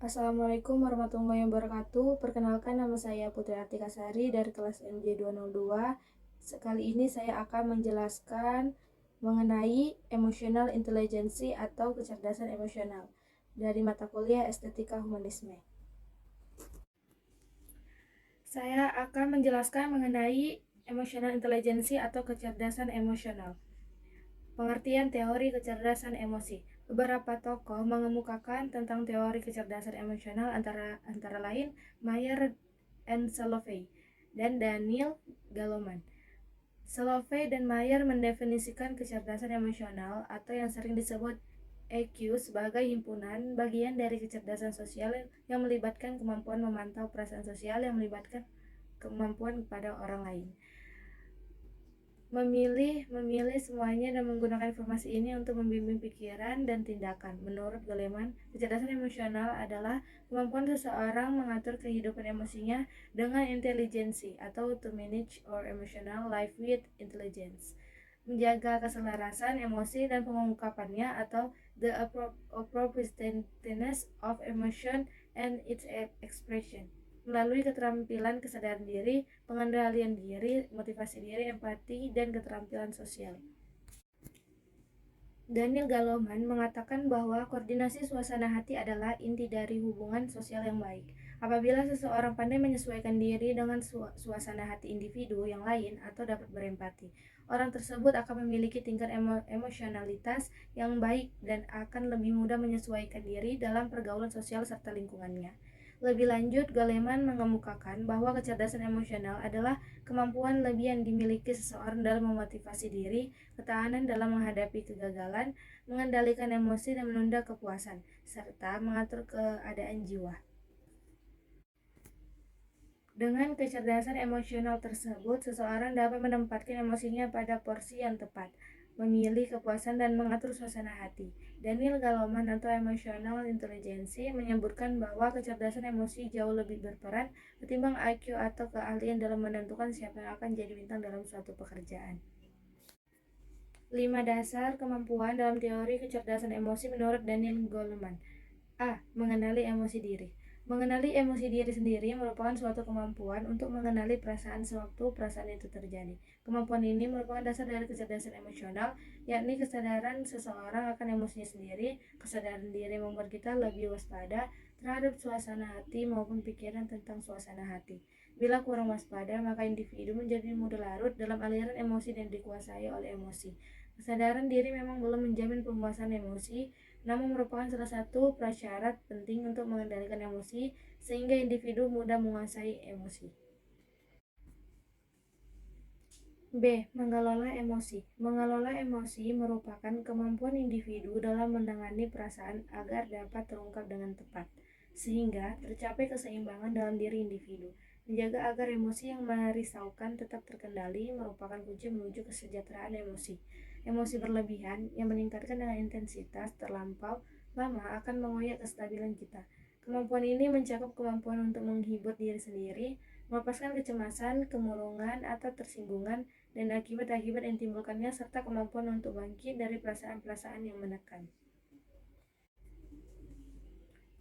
Assalamualaikum warahmatullahi wabarakatuh. Perkenalkan, nama saya Putri Artika Sari dari kelas MJ202. Kali ini saya akan menjelaskan mengenai emotional intelligence atau kecerdasan emosional dari mata kuliah Estetika Humanisme. Saya akan menjelaskan mengenai emotional intelligence atau kecerdasan emosional. Pengertian teori kecerdasan emosi. Beberapa tokoh mengemukakan tentang teori kecerdasan emosional antara lain Mayer and Salovey dan Daniel Goleman. Salovey dan Mayer mendefinisikan kecerdasan emosional atau yang sering disebut EQ sebagai himpunan bagian dari kecerdasan sosial yang melibatkan kemampuan memantau perasaan sosial yang melibatkan kemampuan kepada orang lain. Memilih semuanya dan menggunakan informasi ini untuk membimbing pikiran dan tindakan. Menurut Goleman, kecerdasan emosional adalah kemampuan seseorang mengatur kehidupan emosinya dengan intelijensi atau to manage our emotional life with intelligence. Menjaga keselarasan emosi dan pengungkapannya atau the appropriateness of emotion and its expression. Melalui keterampilan kesadaran diri, pengendalian diri, motivasi diri, empati, dan keterampilan sosial. Daniel Goleman mengatakan bahwa koordinasi suasana hati adalah inti dari hubungan sosial yang baik. Apabila seseorang pandai menyesuaikan diri dengan suasana hati individu yang lain atau dapat berempati, orang tersebut akan memiliki tingkat emosionalitas yang baik dan akan lebih mudah menyesuaikan diri dalam pergaulan sosial serta lingkungannya. Lebih lanjut, Goleman mengemukakan bahwa kecerdasan emosional adalah kemampuan lebih yang dimiliki seseorang dalam memotivasi diri, ketahanan dalam menghadapi kegagalan, mengendalikan emosi dan menunda kepuasan, serta mengatur keadaan jiwa. Dengan kecerdasan emosional tersebut, seseorang dapat menempatkan emosinya pada porsi yang tepat, memilih kepuasan dan mengatur suasana hati. Daniel Goleman atau Emotional Intelligence menyebutkan bahwa kecerdasan emosi jauh lebih berperan ketimbang IQ atau keahlian dalam menentukan siapa yang akan jadi bintang dalam suatu pekerjaan. 5 dasar kemampuan dalam teori kecerdasan emosi menurut Daniel Goleman. A. Mengenali emosi diri. Mengenali emosi diri sendiri merupakan suatu kemampuan untuk mengenali perasaan sewaktu perasaan itu terjadi. Kemampuan ini merupakan dasar dari kecerdasan emosional, yakni kesadaran seseorang akan emosinya sendiri. Kesadaran diri membuat kita lebih waspada terhadap suasana hati maupun pikiran tentang suasana hati. Bila kurang waspada, maka individu menjadi mudah larut dalam aliran emosi dan dikuasai oleh emosi. Kesadaran diri memang belum menjamin penguasaan emosi, namun merupakan salah satu prasyarat penting untuk mengendalikan emosi sehingga individu mudah menguasai emosi. B. Mengelola emosi. Mengelola emosi merupakan kemampuan individu dalam menangani perasaan agar dapat terungkap dengan tepat, sehingga tercapai keseimbangan dalam diri individu. Menjaga agar emosi yang merisaukan tetap terkendali merupakan kunci menuju kesejahteraan emosi. Emosi berlebihan yang meningkatkan dengan intensitas terlampau lama akan mengoyak kestabilan kita. Kemampuan ini mencakup kemampuan untuk menghibur diri sendiri, melepaskan kecemasan, kemurungan, atau tersinggungan, dan akibat-akibat yang timbulkannya, serta kemampuan untuk bangkit dari perasaan-perasaan yang menekan.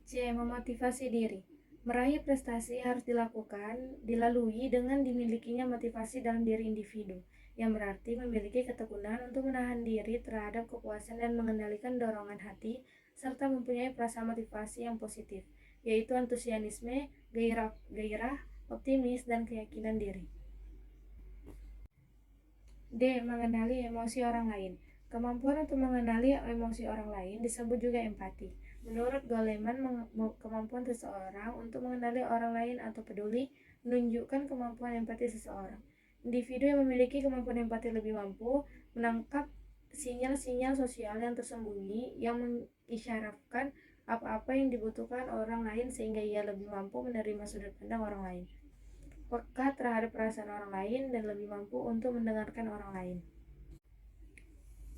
C. Memotivasi diri. Meraih prestasi harus dilalui dengan dimilikinya motivasi dalam diri individu, yang berarti memiliki ketekunan untuk menahan diri terhadap kepuasan dan mengendalikan dorongan hati, serta mempunyai perasaan motivasi yang positif, yaitu antusiasme, gairah, optimis, dan keyakinan diri. D. Mengenali emosi orang lain. Kemampuan untuk mengenali emosi orang lain disebut juga empati. Menurut Goleman, kemampuan seseorang untuk mengenali orang lain atau peduli menunjukkan kemampuan empati seseorang. Individu yang memiliki kemampuan empati lebih mampu menangkap sinyal-sinyal sosial yang tersembunyi yang mengisyaratkan apa-apa yang dibutuhkan orang lain sehingga ia lebih mampu menerima sudut pandang orang lain, peka terhadap perasaan orang lain, dan lebih mampu untuk mendengarkan orang lain.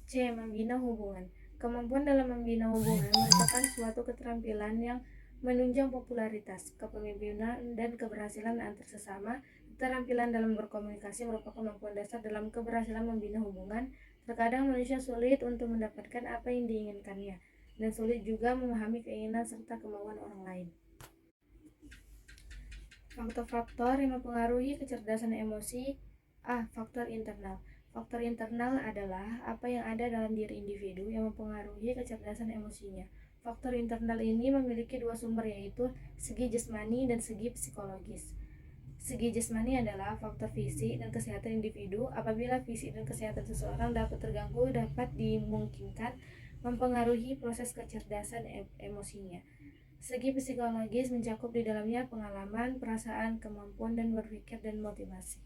C. Membina hubungan. Kemampuan dalam membina hubungan merupakan suatu keterampilan yang menunjang popularitas, kepemimpinan, dan keberhasilan antar sesama. Keterampilan dalam berkomunikasi merupakan kemampuan dasar dalam keberhasilan membina hubungan. Terkadang manusia sulit untuk mendapatkan apa yang diinginkannya. dan sulit juga memahami keinginan serta kemauan orang lain. Faktor-faktor yang mempengaruhi kecerdasan emosi. Faktor internal. Faktor internal adalah apa yang ada dalam diri individu yang mempengaruhi kecerdasan emosinya. Faktor internal ini memiliki dua sumber, yaitu segi jasmani dan segi psikologis. Segi jasmani adalah faktor fisik dan kesehatan individu. Apabila fisik dan kesehatan seseorang dapat terganggu, dapat dimungkinkan mempengaruhi proses kecerdasan emosinya. Segi psikologis mencakup di dalamnya pengalaman, perasaan, kemampuan dan berpikir dan motivasi.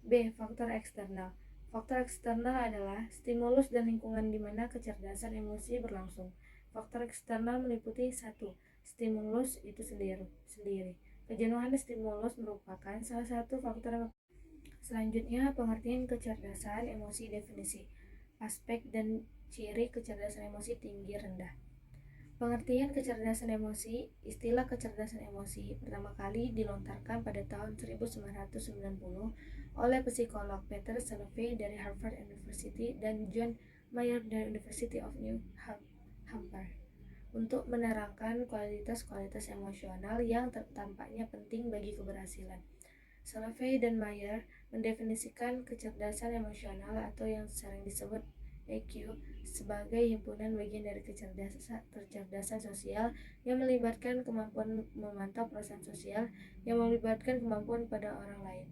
Faktor eksternal. Faktor eksternal adalah stimulus dan lingkungan di mana kecerdasan emosi berlangsung. Faktor eksternal meliputi 1. Stimulus itu sendiri. Kejenuhan stimulus merupakan salah satu faktor. Selanjutnya, pengertian kecerdasan emosi. Definisi, aspek dan ciri kecerdasan emosi tinggi rendah. Pengertian kecerdasan emosi. Istilah kecerdasan emosi pertama kali dilontarkan pada tahun 1990 oleh psikolog Peter Salovey dari Harvard University dan John Mayer dari University of New Hampshire untuk menerangkan kualitas-kualitas emosional yang tampaknya penting bagi keberhasilan. Salovey dan Mayer mendefinisikan kecerdasan emosional atau yang sering disebut EQ sebagai himpunan bagian dari kecerdasan sosial yang melibatkan kemampuan memantau perasaan sosial, yang melibatkan kemampuan pada orang lain,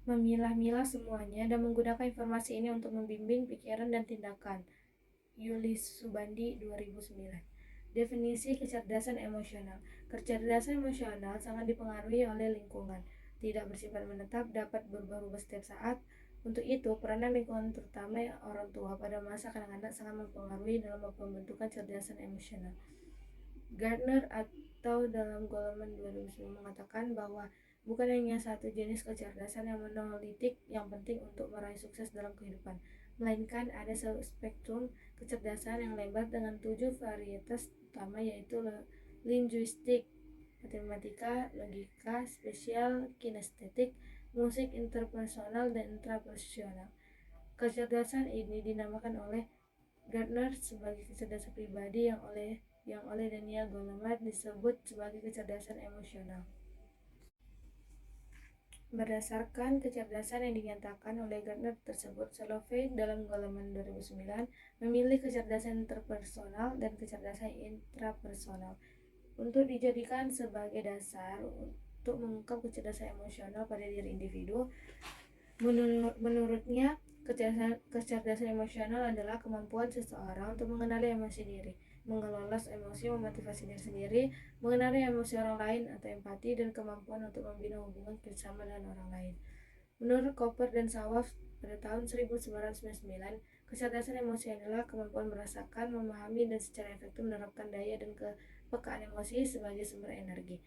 memilah-milah semuanya dan menggunakan informasi ini untuk membimbing pikiran dan tindakan. Yulis Subandi 2009. Definisi kecerdasan emosional. Kecerdasan emosional sangat dipengaruhi oleh lingkungan, tidak bersifat menetap, dapat berubah-ubah setiap saat. Untuk itu, peranan lingkungan terutama orang tua pada masa kanak-kanak sangat mempengaruhi dalam pembentukan kecerdasan emosional. Gardner atau dalam golongan 2009 mengatakan bahwa bukan hanya satu jenis kecerdasan yang monolitik yang penting untuk meraih sukses dalam kehidupan, melainkan ada spektrum kecerdasan yang lebar dengan 7 varietas utama, yaitu linguistik, matematika, logika, spesial, kinestetik, musik, interpersonal, dan intrapersonal. Kecerdasan ini dinamakan oleh Gardner sebagai kecerdasan pribadi yang oleh Daniel Goleman disebut sebagai kecerdasan emosional. Berdasarkan kecerdasan yang dinyatakan oleh Gardner tersebut, Salovey dalam Goleman 2009 memilih kecerdasan interpersonal dan kecerdasan intrapersonal untuk dijadikan sebagai dasar untuk mengungkap kecerdasan emosional pada diri individu. Menurutnya, kecerdasan emosional adalah kemampuan seseorang untuk mengenali emosi diri, mengelola emosi, memotivasi diri sendiri, mengenali emosi orang lain atau empati, dan kemampuan untuk membina hubungan kerjasama dengan orang lain. Menurut Cooper dan Sawaf pada tahun 1999, kecerdasan emosi adalah kemampuan merasakan, memahami, dan secara efektif menerapkan daya dan kepekaan emosi sebagai sumber energi.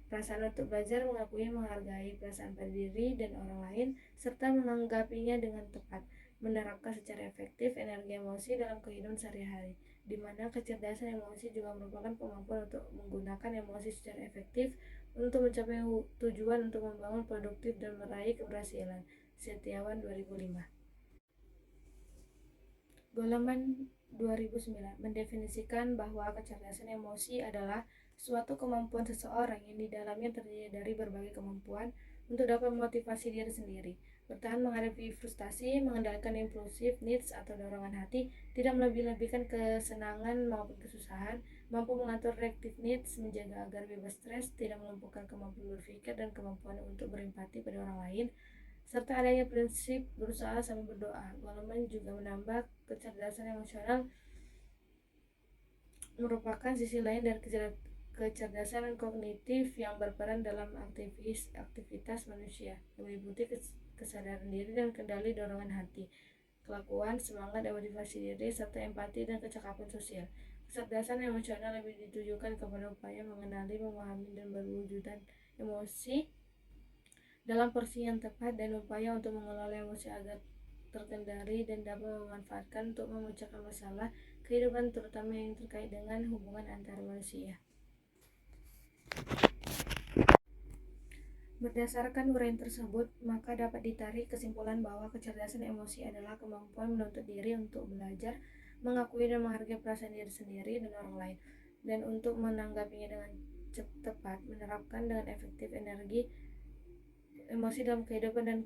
Perasaan untuk belajar, mengakui, menghargai perasaan pada diri dan orang lain, serta menanggapinya dengan tepat, menerapkan secara efektif energi emosi dalam kehidupan sehari-hari, di mana kecerdasan emosi juga merupakan kemampuan untuk menggunakan emosi secara efektif untuk mencapai tujuan, untuk membangun produktif dan meraih keberhasilan. Setiawan 2005. Goleman 2009 mendefinisikan bahwa kecerdasan emosi adalah suatu kemampuan seseorang yang di dalamnya terdiri dari berbagai kemampuan untuk dapat memotivasi diri sendiri, bertahan menghadapi frustasi, mengendalikan impulsif needs atau dorongan hati, tidak melebih-lebihkan kesenangan maupun kesusahan, mampu mengatur reactive needs, menjaga agar bebas stres, tidak melumpuhkan kemampuan berpikir dan kemampuan untuk berempati pada orang lain, serta adanya prinsip berusaha sambil berdoa. Goleman juga menambah kecerdasan emosional merupakan sisi lain dari kecerdasan kognitif yang berperan dalam aktivitas manusia, yang meliputi kesadaran diri dan kendali dorongan hati, kelakuan, semangat dan motivasi diri, serta empati dan kecakapan sosial. Kecerdasan emosional lebih ditujukan kepada upaya mengenali, memahami, dan berwujudan emosi dalam porsi yang tepat, dan upaya untuk mengelola emosi agar terkendali dan dapat memanfaatkan untuk memecahkan masalah kehidupan, terutama yang terkait dengan hubungan antar manusia. Berdasarkan uraian tersebut, maka dapat ditarik kesimpulan bahwa kecerdasan emosi adalah kemampuan menuntut diri untuk belajar, mengakui dan menghargai perasaan diri sendiri dan orang lain, dan untuk menanggapinya dengan tepat, menerapkan dengan efektif energi emosi dalam kehidupan dan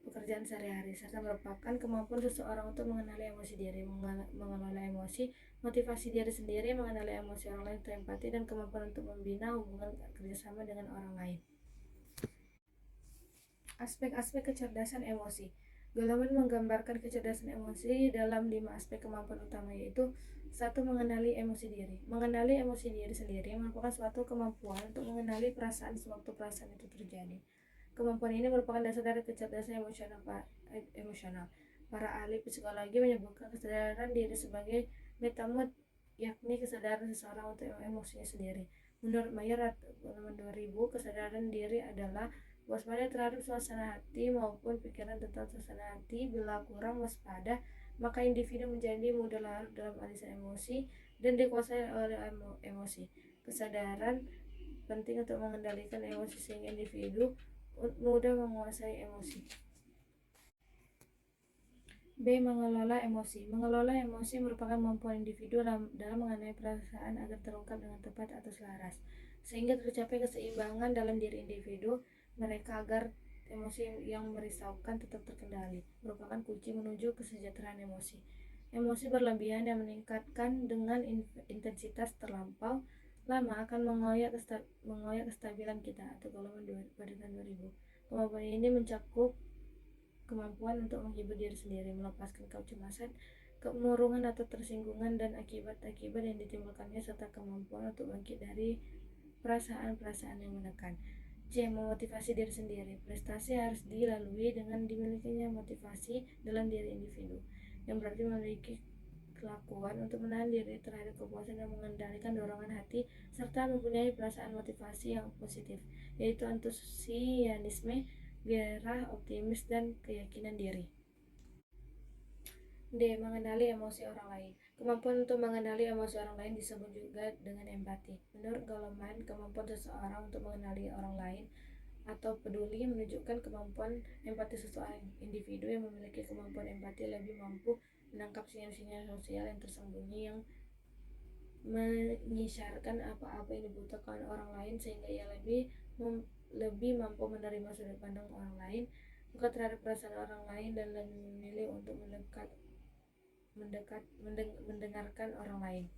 pekerjaan sehari-hari, serta merupakan kemampuan seseorang untuk mengenali emosi diri, mengelola emosi, motivasi diri sendiri, mengenali emosi orang lain, empati, dan kemampuan untuk membina hubungan kerjasama dengan orang lain. Aspek-aspek kecerdasan emosi. Goleman menggambarkan kecerdasan emosi dalam 5 aspek kemampuan utama, yaitu 1. Mengenali emosi diri. Mengenali emosi diri sendiri merupakan suatu kemampuan untuk mengenali perasaan sewaktu perasaan itu terjadi. Kemampuan ini merupakan dasar dari kecerdasan emosional. Para ahli psikologi menyebutkan kesadaran diri sebagai metamod, yakni kesadaran seseorang untuk emosinya sendiri. Menurut Mayer halaman 2000, kesadaran diri adalah waspada terhadap suasana hati maupun pikiran tentang suasana hati. Bila kurang waspada, maka individu menjadi mudah larut dalam alisan emosi dan dikuasai oleh emosi. Kesadaran penting untuk mengendalikan emosi sehingga individu mudah menguasai emosi. B. Mengelola emosi. Mengelola emosi merupakan kemampuan individu dalam mengenai perasaan agar terungkap dengan tepat atau selaras, sehingga tercapai keseimbangan dalam diri individu mereka agar emosi yang merisaukan tetap terkendali. Merupakan kunci menuju kesejahteraan emosi. Emosi berlebihan yang meningkatkan dengan intensitas terlampau lama akan mengoyak kestabilan kita, atau golongan pada tahun 2000. Kemampuan ini mencakup kemampuan untuk menghibur diri sendiri, melepaskan kecemasan, kemurungan atau tersinggungan dan akibat-akibat yang ditimbulkannya, serta kemampuan untuk bangkit dari perasaan-perasaan yang menekan. C. Memotivasi diri sendiri. Prestasi harus dilalui dengan dimilikinya motivasi dalam diri individu, yang berarti memiliki kelakuan untuk menahan diri terhadap kepuasan dan mengendalikan dorongan hati, serta mempunyai perasaan motivasi yang positif, yaitu antusiasme, gairah, optimis, dan keyakinan diri. D. Mengenali emosi orang lain. Kemampuan untuk mengenali emosi orang lain disebut juga dengan empati. Menurut Goleman, kemampuan seseorang untuk mengenali orang lain atau peduli menunjukkan kemampuan empati. Seseorang individu yang memiliki kemampuan empati lebih mampu menangkap sinyal-sinyal sosial yang tersembunyi yang mengisyaratkan apa-apa yang dibutuhkan orang lain, sehingga ia lebih mampu menerima sudut pandang orang lain, bukan terhadap perasaan orang lain, dan lebih memilih untuk mendengarkan orang lain.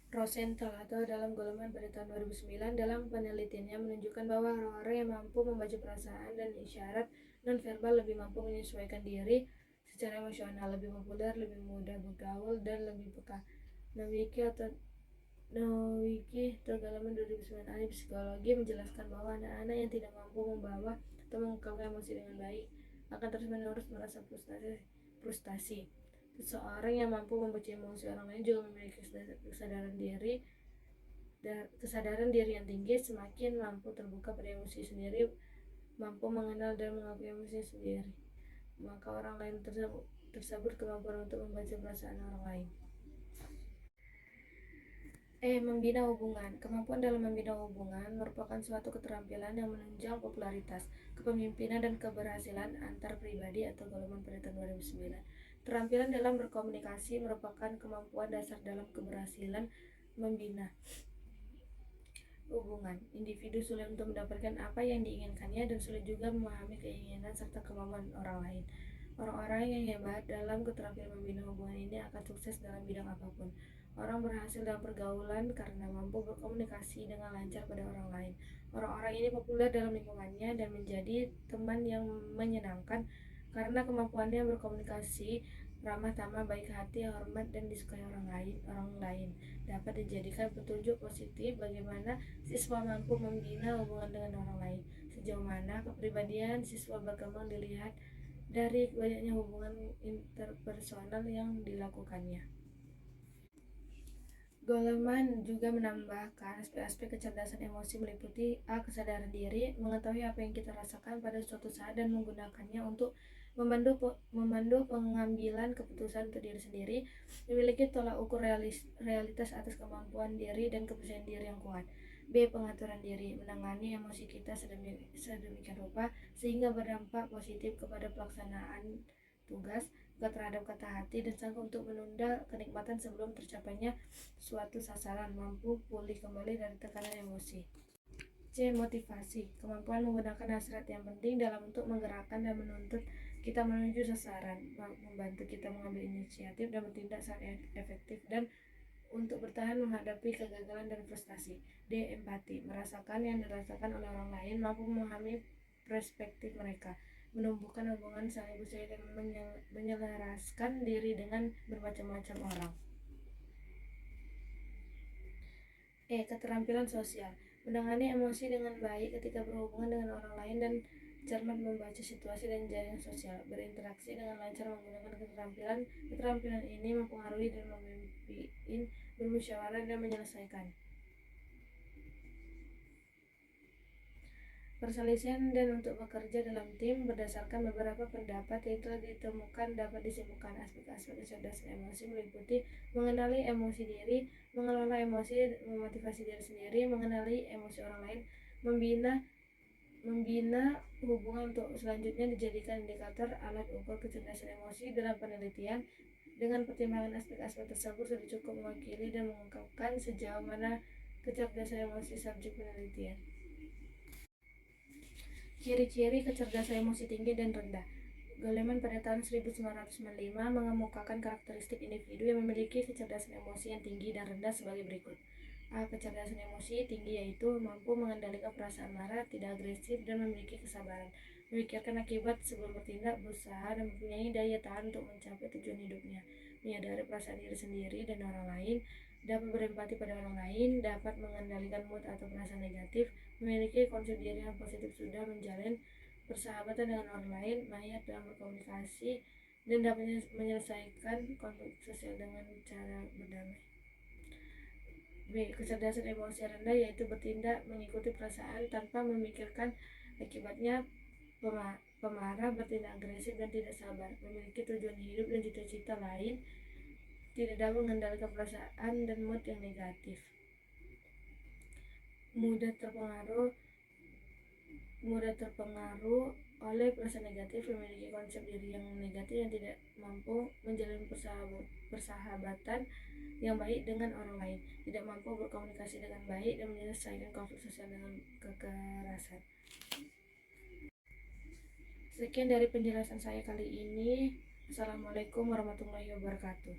Rosenthal atau dalam Goleman pada tahun 2009 dalam penelitiannya menunjukkan bahwa orang-orang yang mampu membaca perasaan dan isyarat nonverbal lebih mampu menyesuaikan diri secara emosional, lebih populer, lebih mudah bergaul, dan lebih peka. Nowicki atau Goleman 2009 ahli psikologi menjelaskan bahwa anak-anak yang tidak mampu membawa atau mengungkapkan emosi dengan baik akan terus-menerus merasa frustasi. Seseorang yang mampu membaca emosi orang lain juga memiliki kesadaran diri yang tinggi, semakin mampu terbuka pada emosi sendiri, mampu mengenal dan mengakui emosi sendiri, maka orang lain tersebut kemampuan untuk membaca perasaan orang lain. Membina hubungan. Kemampuan dalam membina hubungan merupakan suatu keterampilan yang menunjang popularitas, kepemimpinan, dan keberhasilan antar pribadi, atau Goleman pada tahun 2009. Keterampilan dalam berkomunikasi merupakan kemampuan dasar dalam keberhasilan membina hubungan. Individu sulit untuk mendapatkan apa yang diinginkannya dan sulit juga memahami keinginan serta kemampuan orang lain. Orang-orang yang hebat dalam keterampilan membina hubungan ini akan sukses dalam bidang apapun. Orang berhasil dalam pergaulan karena mampu berkomunikasi dengan lancar pada orang lain. Orang-orang ini populer dalam lingkungannya dan menjadi teman yang menyenangkan karena kemampuannya berkomunikasi, ramah tamah, baik hati, hormat, dan disukai orang lain. Dapat dijadikan petunjuk positif bagaimana siswa mampu membina hubungan dengan orang lain. Sejauh mana kepribadian siswa berkembang dilihat dari banyaknya hubungan interpersonal yang dilakukannya. Goleman juga menambahkan aspek-aspek kecerdasan emosi meliputi A. Kesadaran diri, mengetahui apa yang kita rasakan pada suatu saat dan menggunakannya untuk memandu pengambilan keputusan untuk diri sendiri, memiliki tolak ukur realitas atas kemampuan diri dan kepercayaan diri yang kuat. B. Pengaturan diri, menangani emosi kita sedemikian rupa sehingga berdampak positif kepada pelaksanaan tugas, terhadap kata hati, dan sanggup untuk menunda kenikmatan sebelum tercapainya suatu sasaran, mampu pulih kembali dari tekanan emosi. C. Motivasi, kemampuan menggunakan hasrat yang penting dalam untuk menggerakkan dan menuntut kita menuju sasaran, membantu kita mengambil inisiatif dan bertindak saat efektif, dan untuk bertahan menghadapi kegagalan dan frustasi. D. Empati, merasakan yang dirasakan oleh orang lain, mampu memahami perspektif mereka, menumbuhkan hubungan saling percaya dan menyelaraskan diri dengan bermacam-macam orang. E. Keterampilan sosial, menangani emosi dengan baik ketika berhubungan dengan orang lain dan cermat membaca situasi dan jaringan sosial, berinteraksi dengan lancar menggunakan keterampilan ini mempengaruhi dan memimpin bermusyawarah dan menyelesaikan perselisihan dan untuk bekerja dalam tim berdasarkan beberapa pendapat yang telah ditemukan. Dapat disimpulkan aspek-aspek kecerdasan emosi meliputi mengenali emosi diri, mengelola emosi, memotivasi diri sendiri, mengenali emosi orang lain, membina hubungan untuk selanjutnya dijadikan indikator alat ukur kecerdasan emosi dalam penelitian. Dengan pertimbangan aspek-aspek tersebut sudah cukup mewakili dan mengungkapkan sejauh mana kecerdasan emosi subjek penelitian. Ciri-ciri kecerdasan emosi tinggi dan rendah. Goleman pada tahun 1995 mengemukakan karakteristik individu yang memiliki kecerdasan emosi yang tinggi dan rendah sebagai berikut. A. Kecerdasan emosi tinggi yaitu mampu mengendalikan perasaan marah, tidak agresif, dan memiliki kesabaran, memikirkan akibat sebelum bertindak, berusaha dan mempunyai daya tahan untuk mencapai tujuan hidupnya, menyadari perasaan diri sendiri dan orang lain, dapat berempati pada orang lain, dapat mengendalikan mood atau perasaan negatif, memiliki konsep diri yang positif, sudah menjalin persahabatan dengan orang lain, mahir dalam berkomunikasi, dan dapat menyelesaikan konflik sosial dengan cara berdamai. B. Kecerdasan emosi rendah yaitu bertindak mengikuti perasaan tanpa memikirkan akibatnya, pemarah, bertindak agresif dan tidak sabar, memiliki tujuan hidup dan cita-cita lain, tidak dapat mengendalikan perasaan dan mood yang negatif, mudah terpengaruh oleh perasaan negatif, memiliki konsep diri yang negatif, yang tidak mampu menjalin persahabatan yang baik dengan orang lain, tidak mampu berkomunikasi dengan baik dan menyelesaikan konflik sosial dengan kekerasan. Sekian dari penjelasan saya kali ini. Assalamualaikum warahmatullahi wabarakatuh.